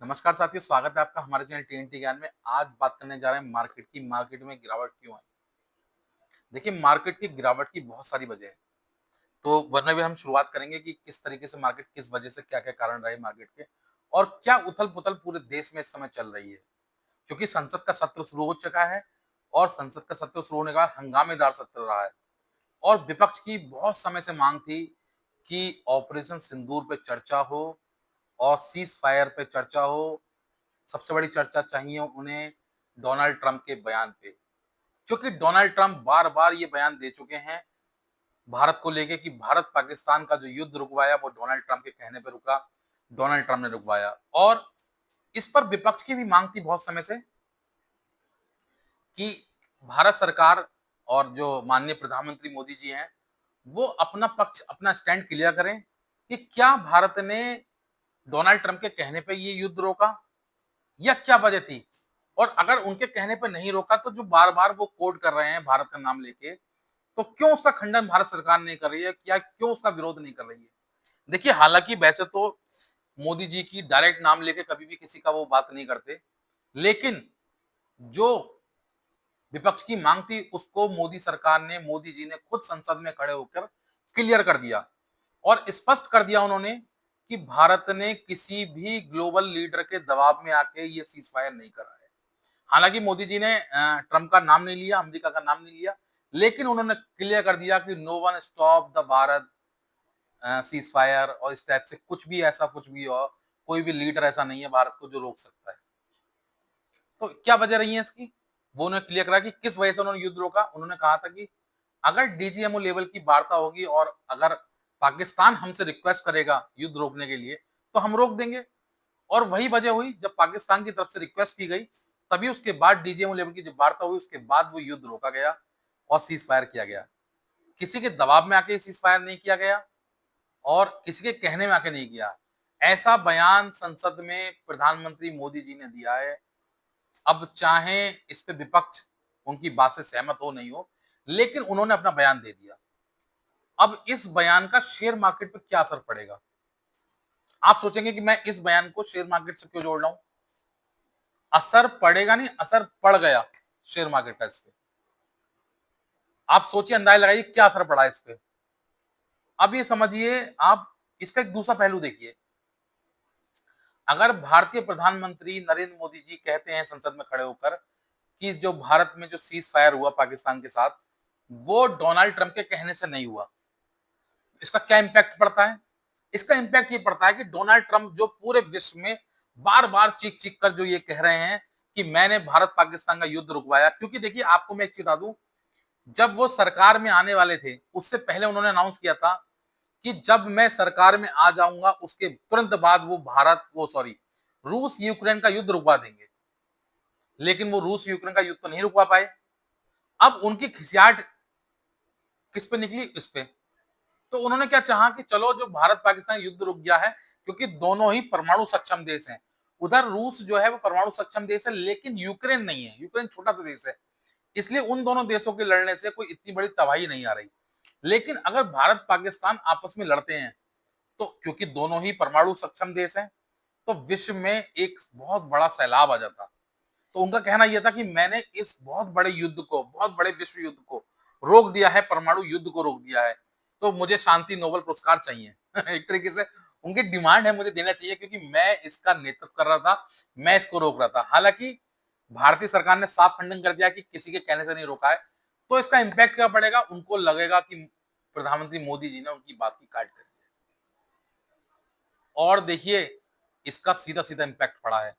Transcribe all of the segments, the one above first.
नमस्कार साथियों, स्वागत है आपका हमारे चैनल टीएनटी ज्ञान में। आज बात करने जा रहे हैं मार्केट की। मार्केट में गिरावट क्यों है? देखिए, मार्केट की गिरावट की बहुत सारी वजह है। तो वरना भी हम शुरुआत करेंगे कि किस तरीके से मार्केट, किस वजह से, क्या क्या कारण रहे मार्केट के और क्या उथल पुथल पूरे देश में इस समय चल रही है। क्योंकि संसद का सत्र शुरू हो चुका है और संसद का सत्र शुरू होने का हंगामेदार सत्र रहा है और विपक्ष की बहुत समय से मांग थी कि ऑपरेशन सिंदूर पे चर्चा हो और सीज फायर पे चर्चा हो। सबसे बड़ी चर्चा चाहिए उन्हें डोनाल्ड ट्रंप के बयान पे, क्योंकि डोनाल्ड ट्रंप बार-बार ये बयान दे चुके हैं भारत को लेके कि भारत पाकिस्तान का जो युद्ध रुकवाया वो डोनाल्ड ट्रंप के कहने पे रुका, डोनाल्ड ट्रंप ने रुकवाया। और इस पर विपक्ष की भी मांग थी बहुत समय से कि भारत सरकार और जो माननीय प्रधानमंत्री मोदी जी हैं, वो अपना पक्ष, अपना स्टैंड क्लियर करें कि क्या भारत ने डोनाल्ड ट्रंप के कहने पे ये युद्ध रोका या क्या वजह थी? और अगर उनके कहने पे नहीं रोका तो जो बार-बार वो कोट कर रहे हैं भारत का नाम लेके, तो क्यों उसका खंडन भारत सरकार नहीं कर रही है? क्या क्यों उसका विरोध नहीं कर रही है? देखिए, हालाँकि वैसे तो मोदी जी की डायरेक्ट नाम लेके कभी भी किसी का वो बात नहीं करते, लेकिन जो विपक्ष की मांग थी उसको मोदी सरकार ने, मोदी जी ने खुद संसद में खड़े होकर क्लियर कर दिया और स्पष्ट कर दिया उन्होंने कि भारत ने किसी भी ग्लोबल लीडर के दबाव में आके ये सीज फायर नहीं करा है। हालांकि मोदी जी ने ट्रंप का नाम नहीं लिया, अमेरिका का नाम नहीं लिया, लेकिन उन्होंने क्लियर कर दिया कि no one stop the Bharat cease fire और इस टाइप से कुछ भी, ऐसा कुछ भी हो, कोई भी लीडर ऐसा नहीं है भारत को जो रोक सकता है। तो क्या वजह रही है इसकी? वो उन्होंने क्लियर करा कि किस वजह से उन्होंने युद्ध रोका। उन्होंने कहा था कि अगर डीजीएमओ लेवल की वार्ता होगी और अगर पाकिस्तान हमसे रिक्वेस्ट करेगा युद्ध रोकने के लिए तो हम रोक देंगे। और वही वजह हुई, जब पाकिस्तान की तरफ से रिक्वेस्ट की गई तभी उसके बाद डीजीएमओ लेवल की जब वार्ता हुई उसके बाद वो युद्ध रोका गया और सीज फायर किया गया। किसी के दबाव में आके सीज फायर नहीं किया गया और किसी के कहने में आके नहीं किया। ऐसा बयान संसद में प्रधानमंत्री मोदी जी ने दिया है। अब चाहे इस पे विपक्ष उनकी बात से सहमत हो नहीं हो, लेकिन उन्होंने अपना बयान दे दिया। अब इस बयान का शेयर मार्केट पे क्या असर पड़ेगा? आप सोचेंगे कि मैं इस बयान को शेयर मार्केट से क्यों जोड़ रहा हूं? असर पड़ेगा नहीं, असर पड़ गया शेयर मार्केट का इस पे। आप सोचिए, अंदाजा लगाइए क्या असर पड़ा इस पे। अब ये समझिए आप, इसका एक दूसरा पहलू देखिए। अगर भारतीय प्रधानमंत्री नरेंद्र मोदी जी कहते हैं संसद में खड़े होकर कि जो भारत में जो सीज फायर हुआ पाकिस्तान के साथ, वो डोनाल्ड ट्रंप के कहने से नहीं हुआ, इसका क्या इंपैक्ट पड़ता है? इसका इंपैक्ट ये पड़ता है कि डोनाल्ड ट्रंप जो पूरे विश्व में बार-बार चीख-चीख कर जो ये कह रहे हैं कि मैंने भारत पाकिस्तान का युद्ध रुकवाया। क्योंकि देखिए, आपको मैं एक चीज बता दूं, जब वो सरकार में आने वाले थे उससे पहले उन्होंने अनाउंस किया था कि जब मैं सरकार में आ जाऊंगा उसके तुरंत बाद वो भारत, वो सॉरी, रूस यूक्रेन का युद्ध रुकवा देंगे। लेकिन वो रूस यूक्रेन का युद्ध तो नहीं रुकवा पाए। अब उनकी खिसियाट किस पे निकली? इस पे। तो उन्होंने क्या चाहा कि चलो जो भारत पाकिस्तान युद्ध रुक गया है, क्योंकि दोनों ही परमाणु सक्षम देश हैं। उधर रूस जो है वो परमाणु सक्षम देश है, लेकिन यूक्रेन नहीं है। यूक्रेन छोटा सा देश है, इसलिए उन दोनों देशों के लड़ने से कोई इतनी बड़ी तबाही नहीं आ रही। लेकिन अगर भारत पाकिस्तान आपस में लड़ते हैं तो क्योंकि दोनों ही परमाणु सक्षम देश हैं, तो विश्व में एक बहुत बड़ा सैलाब आ जाता। तो उनका कहना यह था कि मैंने इस बहुत बड़े युद्ध को, बहुत बड़े विश्व युद्ध को रोक दिया है, परमाणु युद्ध को रोक दिया है, तो मुझे शांति नोबेल पुरस्कार चाहिए। एक तरीके से उनकी डिमांड है, मुझे देना चाहिए क्योंकि मैं इसका नेतृत्व कर रहा था, मैं इसको रोक रहा था। हालांकि भारतीय सरकार ने साफ खंडन कर दिया कि किसी के कहने से नहीं रोका है। तो इसका इंपैक्ट क्या पड़ेगा? उनको लगेगा कि प्रधानमंत्री मोदी जी ने उनकी बात की काट करी है। और देखिए, इसका सीधा सीधा इंपैक्ट पड़ा है।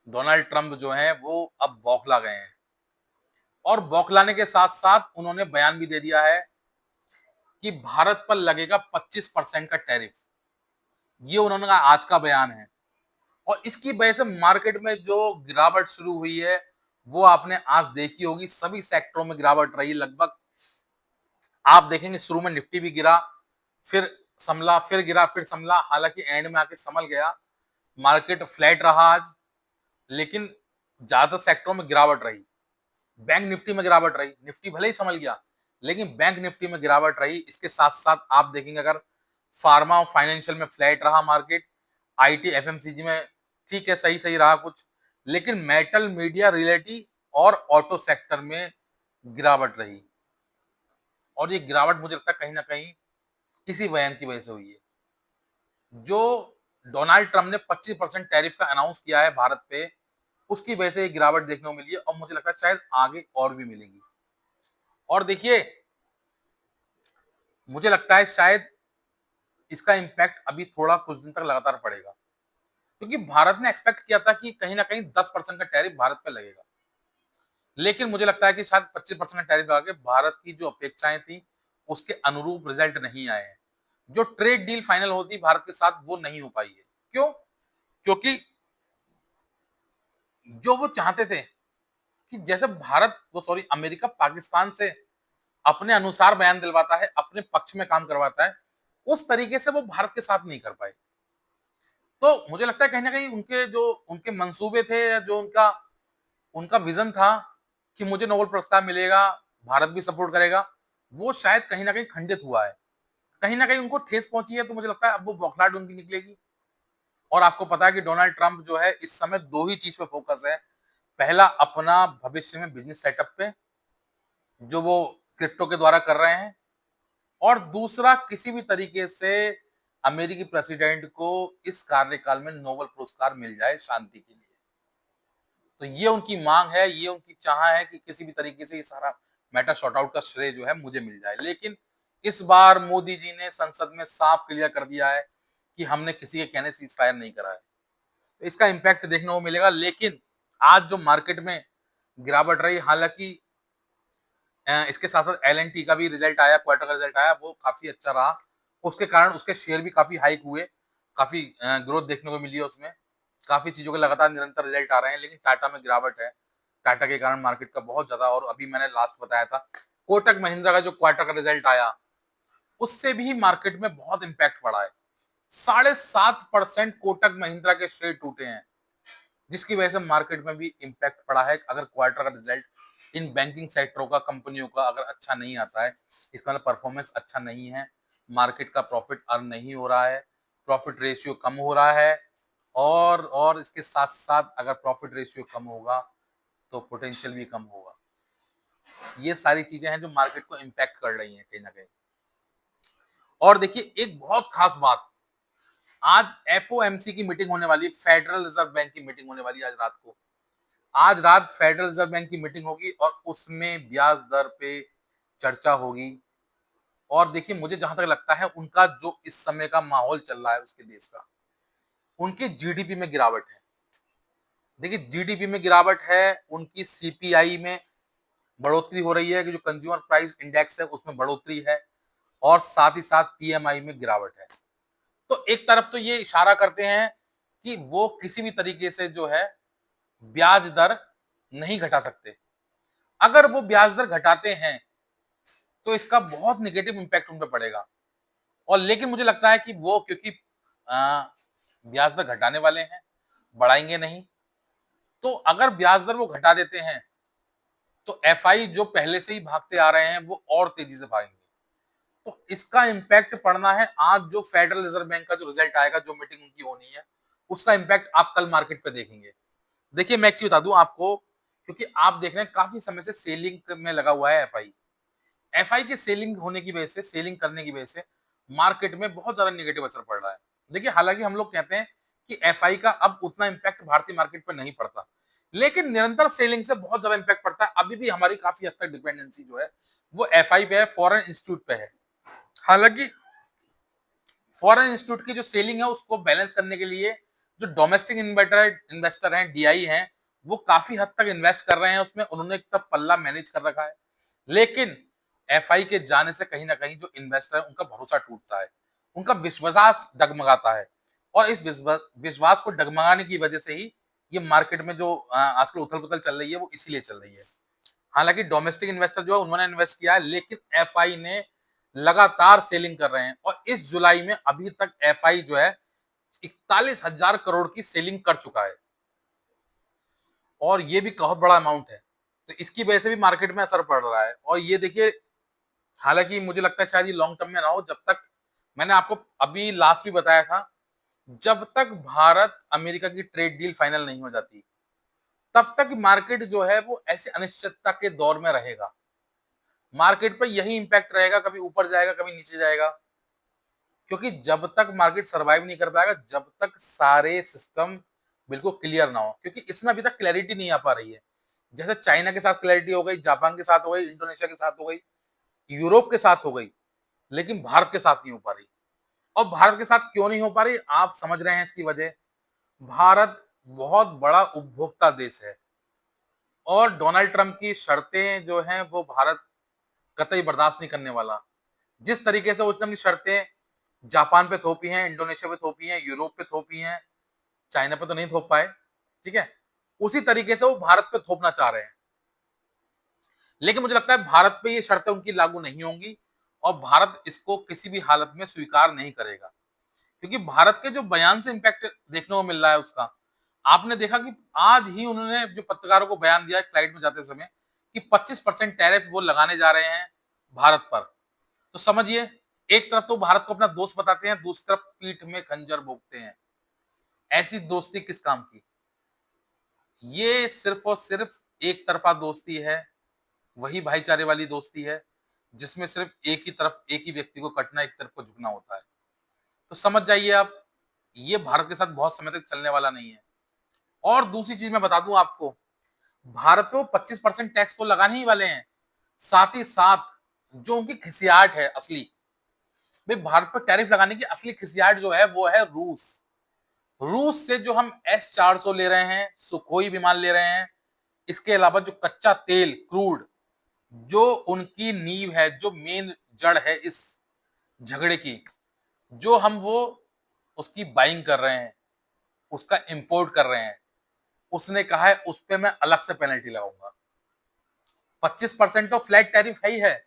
डोनाल्ड ट्रंप जो है वो अब बौखला गए हैं और बौखलाने के साथ साथ उन्होंने बयान भी दे दिया है कि भारत पर लगेगा 25% का टैरिफ। ये उन्होंने कहा, आज का बयान है। और इसकी वजह से मार्केट में जो गिरावट शुरू हुई है वो आपने आज देखी होगी। सभी सेक्टरों में गिरावट रही लगभग। आप देखेंगे शुरू में निफ्टी भी गिरा, फिर संभला, फिर गिरा, फिर संभला, हालांकि एंड में आके संभल गया। मार्केट फ्लैट रहा आज, लेकिन ज्यादा सेक्टरों में गिरावट रही। बैंक निफ्टी में गिरावट रही, निफ्टी भले ही संभल गया लेकिन बैंक निफ्टी में गिरावट रही। इसके साथ साथ आप देखेंगे, अगर फार्मा और फाइनेंशियल में फ्लैट रहा मार्केट, आईटी एफएमसीजी में ठीक है, सही सही रहा कुछ, लेकिन मेटल, मीडिया, रियलिटी और ऑटो सेक्टर में गिरावट रही। और ये गिरावट मुझे लगता है कहीं ना कहीं इसी बयान की वजह से हुई है। जो डोनाल्ड ट्रम्प ने 25% टैरिफ का अनाउंस किया है भारत पे, उसकी वजह से ये गिरावट देखने को मिली है, और मुझे लगता है शायद आगे और भी मिलेगी। और देखिए, मुझे लगता है शायद इसका इम्पैक्ट अभी थोड़ा कुछ दिन तक लगातार पड़ेगा, क्योंकि भारत ने एक्सपेक्ट किया था कि कहीं ना कहीं 10% का टैरिफ भारत पे लगेगा, लेकिन मुझे लगता है कि शायद 25% का टैरिफ लगा के भारत की जो अपेक्षाएं थी उसके अनुरूप रिजल्ट नहीं आए हैं। जो ट्रेड डील फाइनल होती भारत के साथ वो नहीं हो पाई है। क्यों? क्योंकि जो वो चाहते थे कि जैसे भारत वो सॉरी अमेरिका पाकिस्तान से अपने अनुसार बयान दिलवाता है, अपने पक्ष में काम करवाता है, उस तरीके से वो भारत के साथ नहीं कर पाए। तो मुझे लगता है कहीं ना कहीं उनके जो उनके मंसूबे थे, या जो उनका उनका विजन था कि मुझे नोबेल पुरस्कार मिलेगा, भारत भी सपोर्ट करेगा, वो शायद कहीं ना कहीं खंडित हुआ है। कहीं ना कहीं उनको ठेस पहुंची है, तो मुझे लगता है अब वो बौखलाहट उनकी निकलेगी। और आपको पता है कि डोनाल्ड ट्रंप जो है इस समय दो ही चीज पे फोकस है। पहला, अपना भविष्य में बिजनेस सेटअप पे जो वो क्रिप्टो के द्वारा कर रहे हैं, और दूसरा, किसी भी तरीके से अमेरिकी प्रेसिडेंट को इस कार्यकाल में नोबेल पुरस्कार मिल जाए शांति के लिए। तो ये उनकी मांग है, ये उनकी चाह है कि किसी भी तरीके से ये सारा मैटर शॉर्ट आउट का श्रेय जो है मुझे मिल जाए। लेकिन इस बार मोदी जी ने संसद में साफ क्लियर कर दिया है कि हमने किसी के कहने सीज फायर नहीं करा है। तो इसका इम्पैक्ट देखने को मिलेगा। लेकिन आज जो मार्केट में गिरावट रही, हालांकि इसके साथ साथ एल का भी रिजल्ट आया, क्वार्टर का रिजल्ट आया, वो काफी अच्छा रहा। उसके कारण उसके शेयर भी काफी हाइक हुए, काफी ग्रोथ देखने को मिली है उसमें। काफी चीजों के लगातार निरंतर रिजल्ट आ रहे हैं, लेकिन टाटा में गिरावट है। टाटा के कारण मार्केट का बहुत ज्यादा, और अभी मैंने लास्ट बताया था कोटक महिंद्रा का जो क्वार्टर का रिजल्ट आया, उससे भी मार्केट में बहुत इंपैक्ट पड़ा है। 7.5% कोटक महिंद्रा के शेयर टूटे हैं, जिसकी वजह से मार्केट में भी इंपैक्ट पड़ा है। अगर क्वार्टर का रिजल्ट इन बैंकिंग सेक्टरों का, कंपनियों का अगर अच्छा नहीं आता है, इसका मतलब परफॉर्मेंस अच्छा नहीं है, मार्केट का प्रॉफिट अर्न नहीं हो रहा है, प्रॉफिट रेशियो कम हो रहा है, और इसके साथ साथ अगर प्रॉफिट रेशियो कम होगा तो पोटेंशियल भी कम होगा। ये सारी चीजें हैं जो मार्केट को इम्पैक्ट कर रही हैं कहीं ना कहीं। और देखिए, एक बहुत खास बात, आज एफओएमसी की मीटिंग होने वाली है, फेडरल रिजर्व बैंक की मीटिंग होने वाली है आज रात को। आज रात फेडरल रिजर्व बैंक की मीटिंग होगी, और उसमें ब्याज दर पे चर्चा होगी। और देखिए, मुझे जहां तक लगता है उनका जो इस समय का माहौल चल रहा है उसके देश का, उनके जीडीपी में गिरावट है। देखिए, जीडीपी में गिरावट है, उनकी सीपीआई में बढ़ोतरी हो रही है, कि जो कंज्यूमर प्राइस इंडेक्स है उसमें बढ़ोतरी है, और साथ ही साथ पीएमआई में गिरावट है। तो एक तरफ तो ये इशारा करते हैं कि वो किसी भी तरीके से जो है ब्याज दर नहीं घटा सकते। अगर वो ब्याज दर घटाते हैं तो इसका बहुत निगेटिव इंपैक्ट उन पर पड़ेगा। और लेकिन मुझे लगता है कि वो, क्योंकि ब्याज दर घटाने वाले हैं, बढ़ाएंगे नहीं, तो अगर ब्याज दर वो घटा देते हैं तो एफआई जो पहले से ही भागते आ रहे हैं वो और तेजी से भागेंगे। तो इसका इम्पैक्ट पड़ना है। आज जो फेडरल रिजर्व बैंक का जो रिजल्ट आएगा, जो मीटिंग उनकी होनी है, उसका इम्पैक्ट आप कल मार्केट पे देखेंगे। देखिए, मैं एक चीज बता दूं आपको, क्योंकि आप देख रहे हैं काफी समय से सेलिंग में लगा हुआ है एफआई। एफआई के सेलिंग होने की वजह से, सेलिंग करने की वजह से मार्केट में बहुत ज्यादा नेगेटिव असर पड़ रहा है। देखिए, हालांकि हम लोग कहते हैं कि एफआई का अब उतना इंपैक्ट भारतीय मार्केट पर नहीं पड़ता, लेकिन निरंतर सेलिंग से बहुत ज्यादा इंपैक्ट पड़ता है। अभी भी हमारी काफी हद तक डिपेंडेंसी जो है वो एफआई पे है, फॉरेन इंस्टीट्यूट पे है। हालांकि फॉरेन इंस्टीट्यूट की जो सेलिंग है उसको बैलेंस करने के लिए जो डोमेस्टिक इन्वेस्टर हैं, डीआई हैं, वो काफी हद तक इन्वेस्ट कर रहे हैं उसमें, उन्होंने एक तब पल्ला मैनेज कर रखा है। लेकिन एफआई के जाने से कहीं ना कहीं जो इन्वेस्टर है उनका भरोसा टूटता है, उनका विश्वास डगमगाता है, और इस विश्वास को डगमगाने की वजह से ही ये मार्केट में जो आजकल उथल पुथल चल रही है वो इसीलिए चल रही है। हालांकि डोमेस्टिक इन्वेस्टर जो है उन्होंने इन्वेस्ट किया है, लेकिन एफआई ने लगातार सेलिंग कर रहे हैं, और इस जुलाई में अभी तक एफआई जो है 41,000 करोड़ की सेलिंग कर चुका है, और ये भी बहुत बड़ा अमाउंट है। तो इसकी वजह से भी मार्केट में असर पड़ रहा है। और ये देखिए, हालांकि मुझे लगता है शायद ये लॉन्ग टर्म में ना हो, जब तक, मैंने आपको अभी लास्ट भी बताया था जब तक भारत अमेरिका की ट्रेड डील फाइनल नहीं हो जाती, तब तक मार्केट जो है वो ऐसे अनिश्चितता के दौर में रहेगा। मार्केट पर यही इंपैक्ट रहेगा, कभी ऊपर जाएगा कभी नीचे जाएगा, क्योंकि जब तक मार्केट सरवाइव नहीं कर पाएगा, जब तक सारे सिस्टम बिल्कुल क्लियर ना हो, क्योंकि इसमें अभी तक क्लैरिटी नहीं आ पा रही है। जैसे चाइना के साथ क्लैरिटी हो गई, जापान के साथ हो गई, इंडोनेशिया के साथ हो गई, यूरोप के साथ हो गई, लेकिन भारत के साथ नहीं हो पा रही। और भारत के साथ क्यों नहीं हो पा रही, आप समझ रहे हैं इसकी वजह। भारत बहुत बड़ा उपभोक्ता देश है, और डोनाल्ड ट्रंप की शर्तें जो हैं वो भारत कतई बर्दाश्त नहीं करने वाला। जिस तरीके से उसने अपनी शर्तें जापान पे थोपी हैं, इंडोनेशिया पे थोपी हैं, यूरोप पे थोपी हैं, चाइना पे तो नहीं थोप पाए, ठीक है, उसी तरीके से वो भारत पे थोपना चाह रहे हैं। लेकिन मुझे लगता है भारत पे ये शर्तें उनकी लागू नहीं होंगी, और भारत इसको किसी भी हालत में स्वीकार नहीं करेगा, क्योंकि भारत के जो बयान से इंपैक्ट देखने को मिल रहा है उसका, आपने देखा कि आज ही उन्होंने जो पत्रकारों को बयान दिया फ्लाइट में जाते समय कि 25% टैरिफ वो लगाने जा रहे हैं भारत पर। तो समझिए, एक तरफ तो भारत को अपना दोस्त बताते हैं, दूसरी तरफ पीठ में खंजर भोंकते हैं। ऐसी दोस्ती किस काम की। ये सिर्फ और सिर्फ एक तरफा दोस्ती है, वही भाईचारे वाली दोस्ती है जिसमें सिर्फ एक ही तरफ, एक ही व्यक्ति को कटना, एक तरफ को झुकना होता है। तो समझ जाइए आप, ये भारत के साथ बहुत समय तक चलने वाला नहीं है। और दूसरी चीज मैं बता दूं आपको, भारत को 25% टैक्स तो लगाने ही वाले हैं, साथ ही साथ जो उनकी खिसियाट है असली, भाई भारत पर टैरिफ लगाने की असली खिसियाट जो है वो है रूस। रूस से जो हम S-400 ले रहे हैं, सुखोई विमान ले रहे हैं, इसके अलावा जो कच्चा तेल क्रूड, जो उनकी नींव है, जो मेन जड़ है इस झगड़े की, जो हम वो उसकी बाइंग कर रहे हैं, उसका इंपोर्ट कर रहे हैं, उसने कहा है उस पर मैं अलग से पेनल्टी लगाऊंगा। 25% तो फ्लैट टैरिफ है ही है,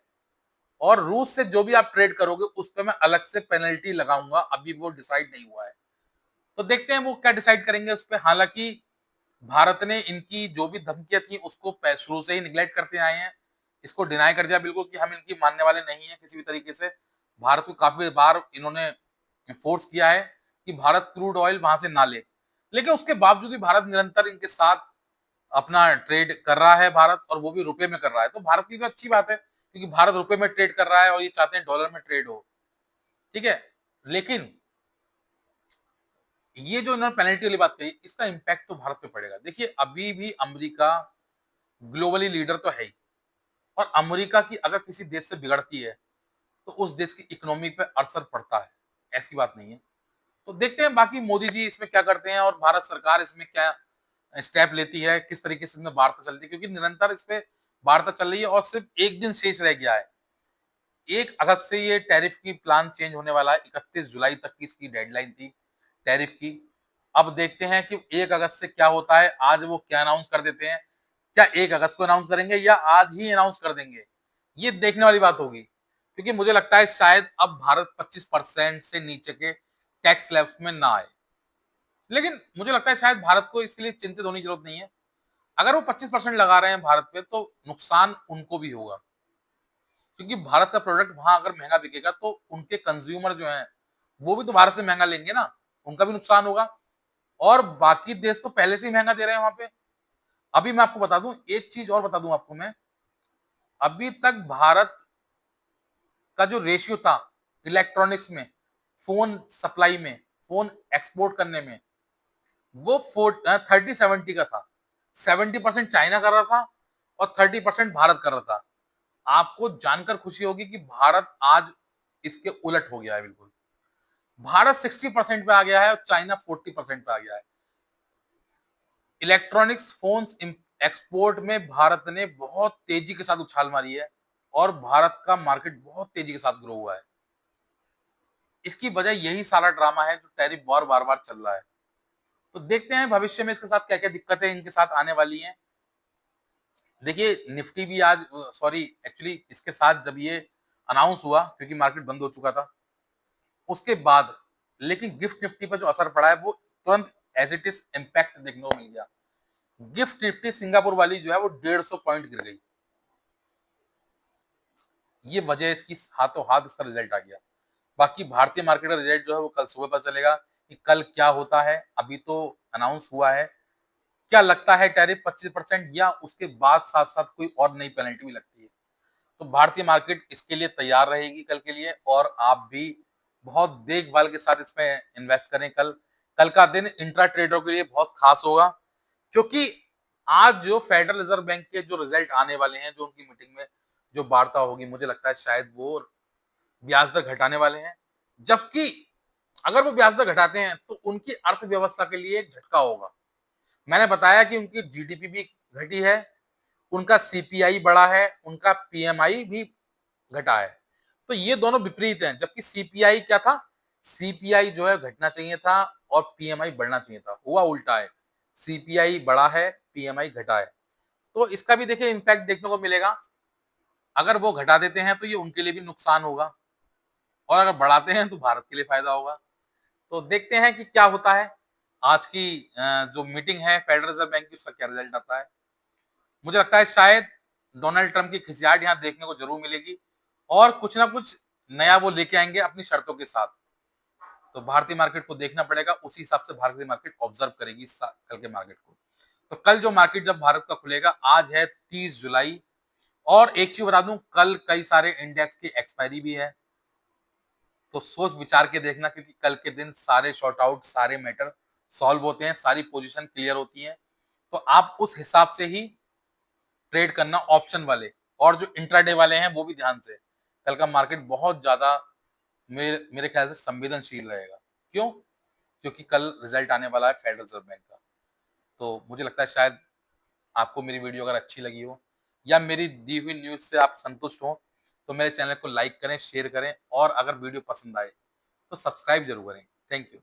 और रूस से जो भी आप ट्रेड करोगे उस पर मैं अलग से पेनल्टी लगाऊंगा। अभी वो डिसाइड नहीं हुआ है, तो देखते हैं वो क्या डिसाइड करेंगे उस पर। हालांकि भारत ने इनकी जो भी धमकियां थी उसको शुरू से ही निगलेक्ट करते आए हैं, इसको डिनाई कर दिया बिल्कुल कि हम इनकी मानने वाले नहीं है किसी भी तरीके से। भारत को काफी बार इन्होंने फोर्स किया है कि भारत क्रूड ऑयल वहां से ना ले, लेकिन उसके बावजूद भी भारत निरंतर इनके साथ अपना ट्रेड कर रहा है भारत, और वो भी रुपए में कर रहा है। तो भारत की तो अच्छी बात है, क्योंकि भारत रुपए में ट्रेड कर रहा है और ये चाहते हैं डॉलर में ट्रेड हो, ठीक है। लेकिन ये जो इन्होंने पेनल्टी वाली बात कही, इसका इंपैक्ट तो भारत पे पड़ेगा। देखिए, अभी भी अमेरिका ग्लोबली लीडर तो है ही, और अमेरिका की अगर किसी देश से बिगड़ती है तो उस देश की इकोनॉमी पे असर पड़ता है, ऐसी बात नहीं है। तो देखते हैं बाकी मोदी जी इसमें क्या करते हैं, और भारत सरकार इसमें क्या स्टेप लेती है, किस तरीके से इसमें वार्ता चलती है, क्योंकि निरंतर इस पे वार्ता चल रही है, और सिर्फ एक दिन शेष रह गया है। 1 अगस्त से ये टैरिफ की प्लान चेंज होने वाला है, 31 जुलाई तक की इसकी डेडलाइन थी टैरिफ की। अब देखते हैं कि 1 अगस्त से क्या होता है, आज वो क्या अनाउंस कर देते हैं, क्या 1 अगस्त को अनाउंस करेंगे या आज ही अनाउंस कर देंगे, ये देखने वाली बात होगी। क्योंकि मुझे लगता है शायद अब भारत 25% से नीचे के टैक्स स्लैब में ना आए, लेकिन मुझे लगता है शायद भारत को इसके लिए चिंतित होने की जरूरत नहीं है। अगर वो 25% लगा रहे हैं भारत पे, तो नुकसान उनको भी होगा, क्योंकि भारत का प्रोडक्ट वहां अगर महंगा बिकेगा तो उनके कंज्यूमर जो हैं वो भी तो भारत से महंगा लेंगे ना, उनका भी नुकसान होगा। और बाकी देश तो पहले से ही महंगा दे रहे हैं वहां पे। अभी मैं आपको बता दूं एक चीज, और बता दूं आपको मैं, अभी तक भारत का जो रेशियो था इलेक्ट्रॉनिक्स में, फोन सप्लाई में, फोन एक्सपोर्ट करने में, वो 30-70 का था। 70% चाइना कर रहा था और 30% भारत कर रहा था। आपको जानकर खुशी होगी कि भारत आज इसके उलट हो गया है बिल्कुल। भारत 60% पे आ गया है और चाइना 40% पे आ गया है। इलेक्ट्रॉनिक्स फोन्स एक्सपोर्ट में भारत ने बहुत तेजी के साथ उछाल मारी है, और भारत का मार्केट बहुत तेजी के साथ ग्रो हुआ है। इसकी वजह यही सारा ड्रामा है जो टैरिफ वॉर बार बार चल रहा है। तो देखते हैं भविष्य में इसके साथ क्या क्या दिक्कतें इनके साथ आने वाली हैं। देखिए, निफ्टी भी आज, सॉरी एक्चुअली इसके साथ जब ये अनाउंस हुआ, क्योंकि मार्केट बंद हो चुका था उसके बाद, लेकिन गिफ्ट निफ्टी पर जो असर पड़ा है वो तुरंत एज इट इज इम्पैक्ट देखने को मिल गया। गिफ्ट निफ्टी सिंगापुर वाली जो है वो 150 पॉइंट गिर गई। ये वजह इसकी हाथों हाथ इसका रिजल्ट आ गया। बाकी भारतीय मार्केट का रिजल्ट जो है वो कल सुबह पता चलेगा कि कल क्या होता है। अभी तो अनाउंस हुआ है, क्या लगता है टैरिफ 25% या उसके बाद साथ साथ कोई और नई पेनल्टी भी लगती है। तो भारतीय मार्केट इसके लिए तैयार रहेगी कल के लिए, और आप भी बहुत देखभाल के साथ इसमें इन्वेस्ट करें। कल कल का दिन इंट्रा ट्रेडरों के लिए बहुत खास होगा, क्योंकि आज जो फेडरल रिजर्व बैंक के जो रिजल्ट आने वाले हैं, जो उनकी मीटिंग में जो वार्ता होगी, मुझे लगता है शायद वो ब्याज दर घटाने वाले हैं। जबकि अगर वो ब्याज दर घटाते हैं तो उनकी अर्थव्यवस्था के लिए एक झटका होगा। मैंने बताया कि उनकी जीडीपी भी घटी है, उनका सीपीआई बढ़ा है, उनका पीएमआई भी घटा है। तो ये दोनों विपरीत हैं। जबकि सीपीआई क्या था, सीपीआई जो है घटना चाहिए था और पीएमआई बढ़ना चाहिए था, हुआ उल्टा है। सीपीआई बढ़ा है, पीएमआई घटा है। तो इसका भी देखिए इम्पैक्ट देखने को मिलेगा। अगर वो घटा देते हैं तो ये उनके लिए भी नुकसान होगा, और अगर बढ़ाते हैं तो भारत के लिए फायदा होगा। तो देखते हैं कि क्या होता है। आज की जो मीटिंग है फेडरल रिजर्व बैंक की, उसका क्या रिजल्ट आता है। मुझे लगता है शायद डोनाल्ड ट्रंप की खिसियाट यहाँ देखने को जरूर मिलेगी, और कुछ ना कुछ नया वो लेके आएंगे अपनी शर्तों के साथ। तो भारतीय मार्केट को देखना पड़ेगा, उसी हिसाब से भारतीय मार्केट ऑब्जर्व करेगी कल के मार्केट को। तो कल जो मार्केट जब भारत का खुलेगा, आज है 30 जुलाई, और एक चीज बता दूं, कल कई सारे इंडेक्स की एक्सपायरी भी है। तो सोच विचार के देखना, क्योंकि कल के दिन सारे शॉर्ट आउट, सारे मैटर सॉल्व होते हैं, सारी पोजीशन क्लियर होती हैं। तो आप उस हिसाब से ही ट्रेड करना, ऑप्शन वाले और जो इंट्राडे वाले हैं वो भी ध्यान से। कल का मार्केट बहुत ज्यादा मेरे ख्याल से संवेदनशील रहेगा। क्यों? क्योंकि कल रिजल्ट आने वाला है फेडरल रिजर्व बैंक का। तो मुझे लगता है शायद आपको मेरी वीडियो अगर अच्छी लगी हो, या मेरी दी हुई न्यूज से आप संतुष्ट हो, तो मेरे चैनल को लाइक करें, शेयर करें, और अगर वीडियो पसंद आए तो सब्सक्राइब जरूर करें। Thank you.